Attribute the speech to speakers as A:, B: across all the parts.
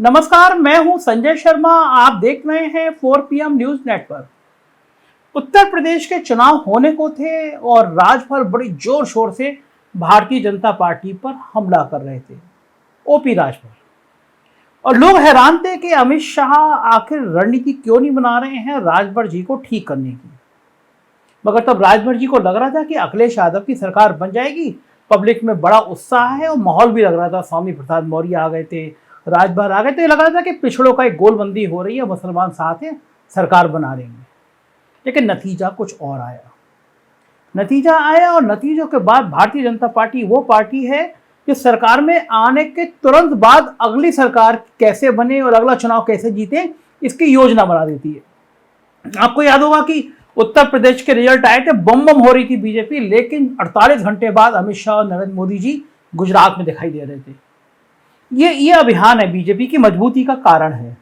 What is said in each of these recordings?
A: नमस्कार, मैं हूं संजय शर्मा। आप देख रहे हैं 4 PM news network. Uttar Pradesh के चुनाव होने को थे और राजभर बड़ी जोर शोर से भारतीय जनता पार्टी पर हमला कर रहे थे, ओपी राजभर। और लोग हैरान थे कि अमित शाह आखिर रणनीति क्यों नहीं बना रहे हैं राजभर जी को ठीक करने की। मगर तब राजभर जी को लग रहा था कि अखिलेश यादव की सरकार बन जाएगी। पब्लिक में बड़ा उत्साह है और माहौल भी लग रहा था। स्वामी प्रसाद मौर्य आ गए थे, राजभर आ गए, तो ये लग रहा था कि पिछड़ों का एक गोलबंदी हो रही है, मुसलमान साथ हैं, सरकार बना लेंगे। लेकिन नतीजा कुछ और आया। और नतीजों के बाद भारतीय जनता पार्टी वो पार्टी है जो सरकार में आने के तुरंत बाद अगली सरकार कैसे बने और अगला चुनाव कैसे जीते इसकी योजना बना देती है। आपको याद होगा कि उत्तर प्रदेश के रिजल्ट आए थे, बम बम हो रही थी बीजेपी, लेकिन 48 घंटे बाद अमित शाह और नरेंद्र मोदी जी गुजरात में दिखाई दे रहे थे। ये अभियान है, बीजेपी की मजबूती का कारण है।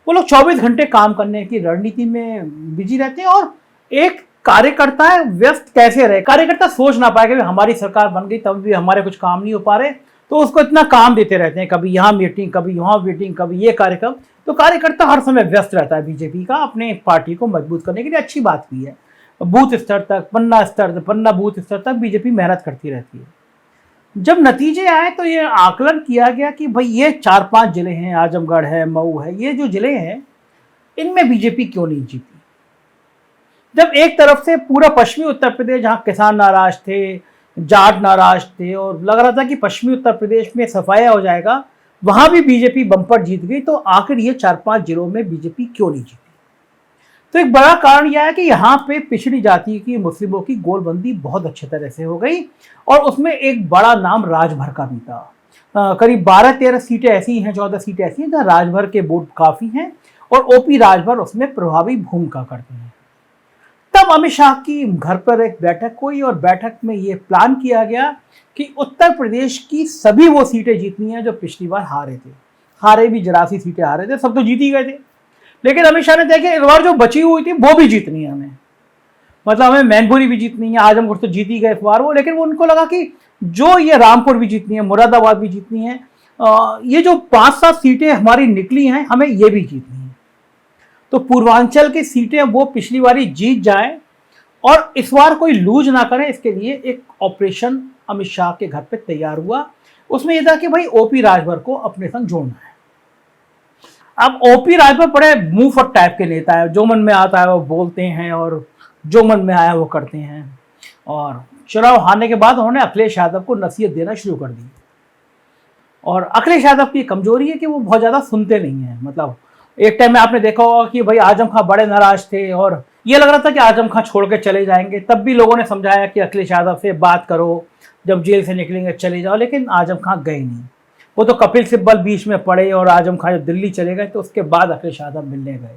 A: वो लोग 24 घंटे काम करने की रणनीति में बिजी रहते हैं और एक कार्यकर्ता है व्यस्त कैसे रहे। कार्यकर्ता सोच ना पाए कि हमारी सरकार बन गई तब भी हमारे कुछ काम नहीं हो पा रहे, तो उसको इतना काम देते रहते हैं, कभी यहाँ मीटिंग, कभी वहाँ मीटिंग, कभी ये कार्यक्रम। तो कार्यकर्ता हर समय व्यस्त रहता है बीजेपी का अपने पार्टी को मजबूत करने के लिए। अच्छी बात भी है, बूथ स्तर तक, पन्ना बूथ स्तर तक बीजेपी मेहनत करती रहती है। जब नतीजे आए तो ये आकलन किया गया कि भाई ये 4-5 जिले हैं, आजमगढ़ है, मऊ है, ये जो जिले हैं इनमें बीजेपी क्यों नहीं जीती। जब एक तरफ से पूरा पश्चिमी उत्तर प्रदेश, जहां किसान नाराज थे, जाट नाराज थे और लग रहा था कि पश्चिमी उत्तर प्रदेश में सफाया हो जाएगा, वहां भी बीजेपी बम्पर जीत गई, तो आखिर ये 4-5 जिलों में बीजेपी क्यों नहीं जीती। तो एक बड़ा कारण यह है कि यहाँ पे पिछड़ी जाति की, मुस्लिमों की गोलबंदी बहुत अच्छी तरह से हो गई और उसमें एक बड़ा नाम राजभर का भी था। करीब 12-13 सीटें ऐसी हैं, 14 सीटें ऐसी हैं जहाँ राजभर के वोट काफी हैं और ओपी राजभर उसमें प्रभावी भूमिका करते हैं। तब अमित शाह की घर पर एक बैठक हुई और बैठक में ये प्लान किया गया कि उत्तर प्रदेश की सभी वो सीटें जीतनी है जो पिछली बार हारे भी 84 सीटें हारे थे, सब तो जीत ही गए थे। लेकिन अमित शाह ने देखा इस बार जो बची हुई थी वो भी जीतनी है हमें, मतलब हमें मैनपुरी भी जीतनी है, आजमगढ़ तो जीत ही गए इस बार वो, लेकिन वो उनको लगा कि जो ये रामपुर भी जीतनी है, मुरादाबाद भी जीतनी है, ये जो 5-7 सीटें हमारी निकली हैं हमें ये भी जीतनी है। तो पूर्वांचल की सीटें वो पिछली बारी जीत जाए और इस बार कोई लूज ना करें, इसके लिए एक ऑपरेशन अमित शाह के घर पे तैयार हुआ। उसमें यह था कि भाई ओपी राजभर को अपने संग जोड़ना है। अब ओपी राजभर बड़े मुंह फट टाइप के नेता है, जो मन में आता है वो बोलते हैं और जो मन में आया वो करते हैं। और चुनाव हारने के बाद उन्होंने अखिलेश यादव को नसीहत देना शुरू कर दी। और अखिलेश यादव की कमजोरी है कि वो बहुत ज्यादा सुनते नहीं है। मतलब एक टाइम में आपने देखा होगा कि भाई आजम खां बड़े नाराज थे और ये लग रहा था कि आजम खां छोड़ के चले जाएंगे, तब भी लोगों ने समझाया कि अखिलेश यादव से बात करो, जब जेल से निकलेंगे चले जाओ, लेकिन आजम खां गए नहीं। वो तो कपिल सिब्बल बीच में पड़े और आजम खां जब दिल्ली चले गए तो उसके बाद अखिलेश यादव मिलने गए।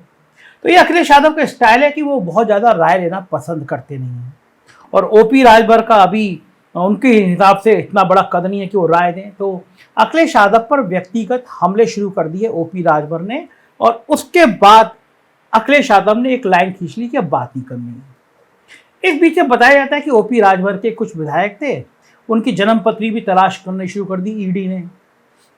A: तो ये अखिलेश यादव का स्टाइल है कि वो बहुत ज़्यादा राय लेना पसंद करते नहीं हैं। और ओपी राजभर का अभी उनके हिसाब से इतना बड़ा कद नहीं है कि वो राय दें। तो अखिलेश यादव पर व्यक्तिगत हमले शुरू कर दिए ओपी राजभर ने और उसके बाद अखिलेश यादव ने एक लाइन खींच ली कि अब बात नहीं करनी है। इस बीच में बताया जाता है कि ओपी राजभर के कुछ विधायक थे, उनकी जन्म पत्री भी तलाश करनी शुरू कर दी ईडी ने।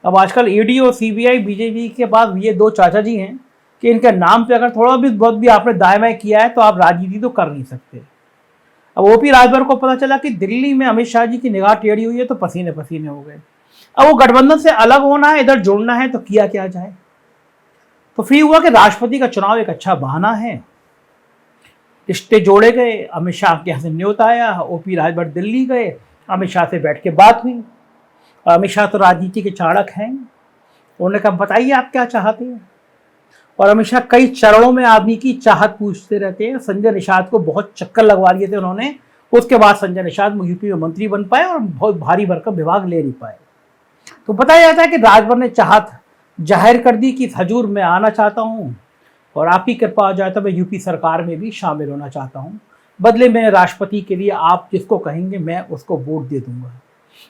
A: अब आजकल ईडी और सीबीआई बीजेपी के बाद ये दो चाचा जी हैं कि इनके नाम पे अगर थोड़ा भी बहुत भी आपने दाएं बाएं किया है तो आप राजनीति तो कर नहीं सकते। अब ओपी राजभर को पता चला कि दिल्ली में अमित शाह जी की निगाह टेढ़ी हुई है तो पसीने पसीने हो गए। अब वो गठबंधन से अलग होना है, इधर जुड़ना है, तो किया क्या जाए। तो फिर हुआ कि राष्ट्रपति का चुनाव एक अच्छा बहाना है, रिश्ते जोड़े गए। अमित शाह के यहाँ से न्योता आया, ओपी राजभर दिल्ली गए, अमित शाह से बैठ के बात हुई। अमित शाह तो राजनीति के चाणक हैं, उन्होंने कहा बताइए आप क्या चाहते हैं। और अमित शाह कई चरणों में आदमी की चाहत पूछते रहते हैं। संजय निषाद को बहुत चक्कर लगवा दिए थे उन्होंने, उसके बाद संजय निषाद यूपी में मंत्री बन पाए और बहुत भारी भरकम विभाग ले नहीं पाए। तो बताया जाता है कि राजभर ने चाहत जाहिर कर दी कि हजूर मैं आना चाहता हूँ और आपकी कृपा हो जाए तो मैं यूपी सरकार में भी शामिल होना चाहता हूँ, बदले में राष्ट्रपति के लिए आप जिसको कहेंगे मैं उसको वोट दे दूंगा।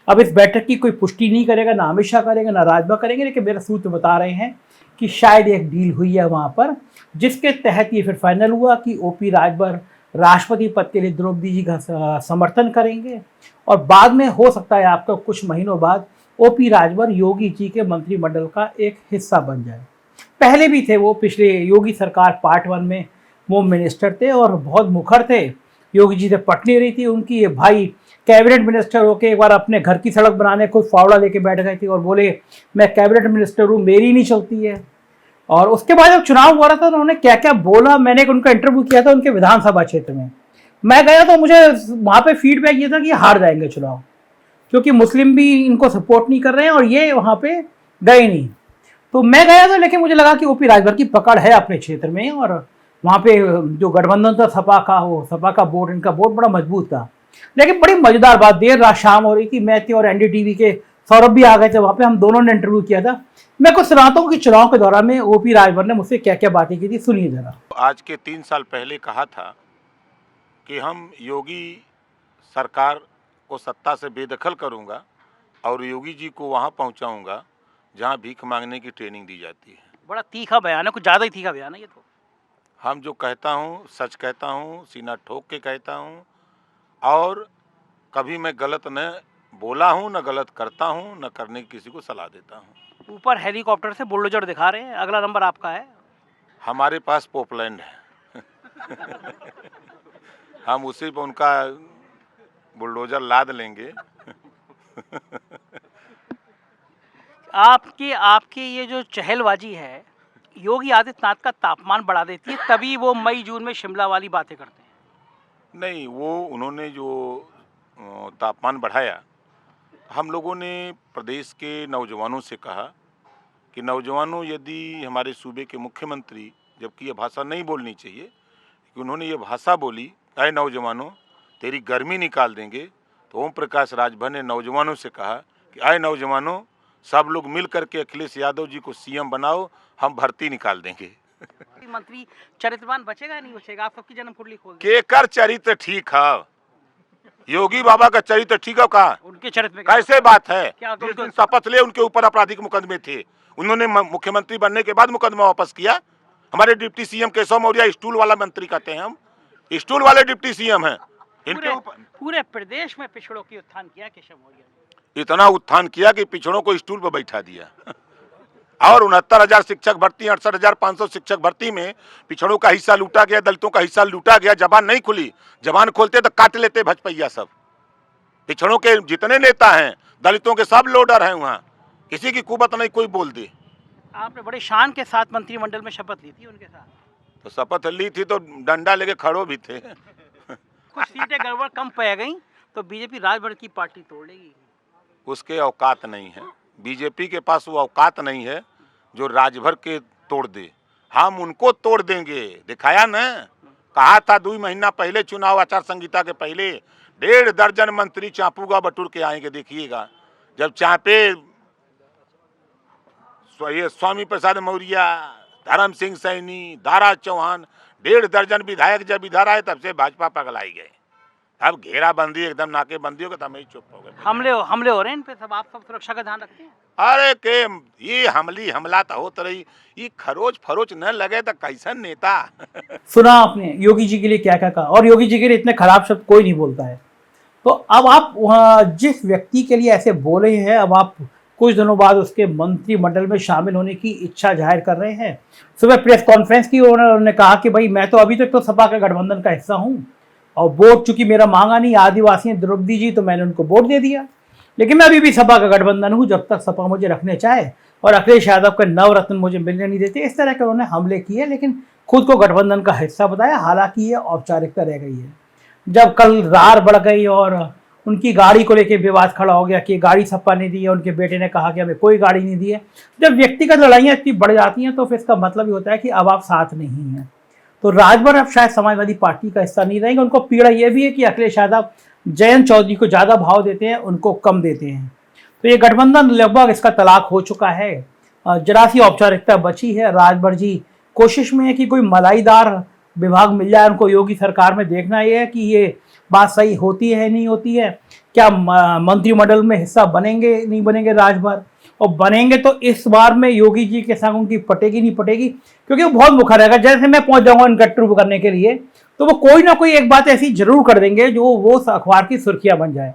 A: अब इस बैठक की कोई पुष्टि नहीं करेगा, ना अमित शाह करेंगे ना राजभर करेंगे, लेकिन मेरे सूत्र बता रहे हैं कि शायद एक डील हुई है वहाँ पर, जिसके तहत ये फिर फाइनल हुआ कि ओपी राजभर राष्ट्रपति पद के लिए द्रौपदी जी का समर्थन करेंगे और बाद में हो सकता है आपका कुछ महीनों बाद ओपी राजभर योगी जी के मंत्रिमंडल का एक हिस्सा बन जाए। पहले भी थे वो, पिछले योगी सरकार पार्ट 1 में वो मिनिस्टर थे और बहुत मुखर थे। योगी जी से पट नहीं रही थी उनकी। ये भाई कैबिनेट मिनिस्टर होके एक बार अपने घर की सड़क बनाने को फावड़ा लेके बैठ गए थे और बोले मैं कैबिनेट मिनिस्टर हूँ, मेरी नहीं चलती है। और उसके बाद जब चुनाव हुआ था उन्होंने क्या क्या बोला, मैंने उनका इंटरव्यू किया था उनके विधानसभा क्षेत्र में। मैं गया तो मुझे वहाँ पे फीडबैक ये था कि हार जाएंगे चुनाव, क्योंकि मुस्लिम भी इनको सपोर्ट नहीं कर रहे हैं और ये वहाँ पे गए नहीं। तो मैं गया था, लेकिन मुझे लगा कि ओपी राजभर की पकड़ है अपने क्षेत्र में, और वहाँ पे जो गठबंधन था सपा का, वो सपा का बोर्ड, इनका बोर्ड बड़ा मजबूत था। लेकिन बड़ी मजेदार बात, देर रात शाम हो रही थी, मैं थी और एनडीटीवी के सौरभ भी आ गए थे वहाँ पे, हम दोनों ने इंटरव्यू किया था। मैं कुछ सुनाता हूँ कि चुनाव के दौरान में ओपी राजभर ने मुझसे क्या क्या बातें की थी, सुनिए जरा।
B: आज के 3 साल पहले कहा था कि हम योगी सरकार को सत्ता से बेदखल करूंगा और योगी जी को वहां पहुंचाऊंगा जहां भीख मांगने की ट्रेनिंग दी जाती है।
A: बड़ा तीखा बयान है, कुछ ज़्यादा ही तीखा बयान है ये तो।
B: हम जो कहता हूं सच कहता हूं, सीना ठोक के कहता हूं, और कभी मैं गलत न बोला हूं, न गलत करता हूं, न करने की किसी को सलाह देता हूं।
A: ऊपर हेलीकॉप्टर से बुलडोजर दिखा रहे हैं, अगला नंबर आपका है।
B: हमारे पास पोपलैंड है हम उसी पर उनका बुलडोजर लाद लेंगे
A: आपकी ये जो चहलबाजी है योगी आदित्यनाथ का तापमान बढ़ा देती है, तभी वो मई जून में शिमला वाली बातें करते हैं।
B: नहीं, वो उन्होंने जो तापमान बढ़ाया, हम लोगों ने प्रदेश के नौजवानों से कहा कि नौजवानों, यदि हमारे सूबे के मुख्यमंत्री, जबकि ये भाषा नहीं बोलनी चाहिए कि उन्होंने ये भाषा बोली, अरे नौजवानों तेरी गर्मी निकाल देंगे, तो ओम प्रकाश राजभर ने नौजवानों से कहा कि आए नौजवानों, सब लोग मिल करके अखिलेश यादव जी को सीएम बनाओ, हम भर्ती निकाल देंगे
A: मंत्री चरित्रवान बचेगा या नहीं बचेगा? आप सबकी जन्म कुंडली खोल दीजिए।
B: केकर चरित्र ठीक है? योगी बाबा का चरित्र ठीक है? कहा
A: उनके चरित्र में
B: कैसे बात है?
A: जिस दिन
B: शपथ ले उनके ऊपर आपराधिक मुकदमे थे, उन्होंने मुख्यमंत्री बनने के बाद मुकदमा वापस किया। हमारे deputy CM Keshav Maurya stool वाला मंत्री कहते हैं, हम स्टूल वाले डिप्टी सीएम हैं। इनके
A: पूरे प्रदेश में पिछड़ों की उत्थान किया केशव मौर्य ने।
B: इतना उत्थान किया कि पिछड़ों को स्टूल पर बैठा दिया और 69,000 शिक्षक भर्ती, 68,500 शिक्षक भर्ती में पिछड़ों का हिस्सा लूटा गया, दलितों का हिस्सा लूटा गया। जबान नहीं खुली, जबान खोलते तो काट लेते भजपैया सब। पिछड़ों के जितने नेता हैं दलितों के सब लोडर हैं, वहाँ किसी की कुबत नहीं कोई बोल दे।
A: आपने बड़े शान के साथ मंत्रिमंडल में शपथ ली थी उनके साथ।
B: तो शपथ ली थी तो डंडा लेके खड़ो भी थे
A: कुछ सीटें गड़बड़ कम पै गई तो बीजेपी राजभर की पार्टी तोड़ लेगी।
B: उसके औकात नहीं है, बीजेपी के पास वो औकात नहीं है जो राजभर के तोड़ दे। हम उनको तोड़ देंगे, दिखाया न, कहा था 2 महीना पहले चुनाव आचार संहिता के पहले 1.5 दर्जन मंत्री चापूगा बटुर के आएंगे, देखिएगा। जब चापे ये स्वामी प्रसाद मौर्य, धर्म सिंह सैनी, दारा चौहान, 1.5 दर्जन विधायक जब इधर आए तब से भाजपा पगलाई गए। अब घेराबंदी एकदम नाकेबंदी हो गई, तब ही चुप हो गए।
A: हमले हो रहे हैं इन पे, सब आप सब सुरक्षा का ध्यान रखते हैं?
B: अरे के ये हमला तो होता रही, ये खरोच फरोच न लगे तो कैसन नेता
A: सुना आपने योगी जी के लिए क्या क्या कहा, और योगी जी के लिए इतने खराब शब्द कोई नहीं बोलता है। तो अब आप जिस व्यक्ति के लिए ऐसे बोले हैं, अब आप कुछ दिनों बाद उसके मंत्रिमंडल में शामिल होने की इच्छा जाहिर कर रहे हैं। सुबह प्रेस कॉन्फ्रेंस की उन्होंने कहा कि भाई मैं तो अभी तक तो सपा का गठबंधन का हिस्सा हूँ और वोट चूंकि मेरा मांगा नहीं, आदिवासी द्रौपदी जी, तो मैंने उनको वोट दे दिया, लेकिन मैं अभी भी सपा का गठबंधन हूँ जब तक सपा मुझे रखने चाहे, और अखिलेश यादव के नवरत्न मुझे मिलने नहीं देते। इस तरह के उन्होंने हमले किए, लेकिन खुद को गठबंधन का हिस्सा बताया। हालांकि ये औपचारिकता रह गई है। जब कल रार बढ़ गई और उनकी गाड़ी को लेकर विवाद खड़ा हो गया कि गाड़ी सपा ने दी है, उनके बेटे ने कहा कि हमें कोई गाड़ी नहीं दी है। जब व्यक्तिगत लड़ाइयाँ इतनी बढ़ जाती हैं तो फिर इसका मतलब ही होता है कि अब आप साथ नहीं हैं। तो राजभर अब शायद समाजवादी पार्टी का हिस्सा नहीं रहेंगे। उनको पीड़ा यह भी है कि अखिलेश यादव जयंत चौधरी को ज़्यादा भाव देते हैं, उनको कम देते हैं। तो ये गठबंधन लगभग इसका तलाक हो चुका है, जरा सी औपचारिकता बची है। राजभर जी कोशिश में है कि कोई मलाईदार विभाग मिल जाए उनको योगी सरकार में। देखना यह है कि ये बात सही होती है नहीं होती है, क्या मंत्रिमंडल में हिस्सा बनेंगे नहीं बनेंगे राजभर, और बनेंगे तो इस बार में योगी जी के संग उनकी पटेगी नहीं पटेगी, क्योंकि वो बहुत मुखर रहेगा। जैसे मैं पहुंच जाऊंगा उनका इंटरव्यू करने के लिए तो वो कोई ना कोई एक बात ऐसी जरूर कर देंगे जो वो अखबार की सुर्खियां बन जाए।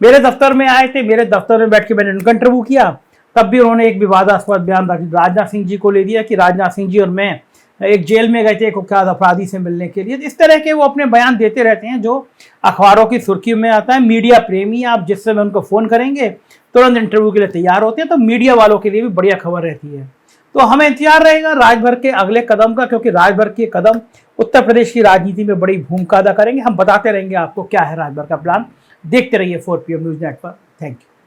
A: मेरे दफ्तर में आए थे, मेरे दफ्तर में बैठ के मैंने उनका इंटरव्यू किया, तब भी उन्होंने एक विवादास्पद बयान राजनाथ सिंह जी को ले दिया कि राजनाथ सिंह जी और मैं एक जेल में गए थे एक कुख्यात अपराधी से मिलने के लिए। इस तरह के वो अपने बयान देते रहते हैं जो अखबारों की सुर्खियों में आता है। मीडिया प्रेमी आप जिस समय उनको फ़ोन करेंगे तुरंत इंटरव्यू के लिए तैयार होते हैं, तो मीडिया वालों के लिए भी बढ़िया खबर रहती है। तो हमें इंतजार रहेगा राजभर के अगले कदम का, क्योंकि राजभर के कदम उत्तर प्रदेश की राजनीति में बड़ी भूमिका अदा करेंगे। हम बताते रहेंगे आपको क्या है राजभर का प्लान। देखते रहिए 4 PM news network. Thank you.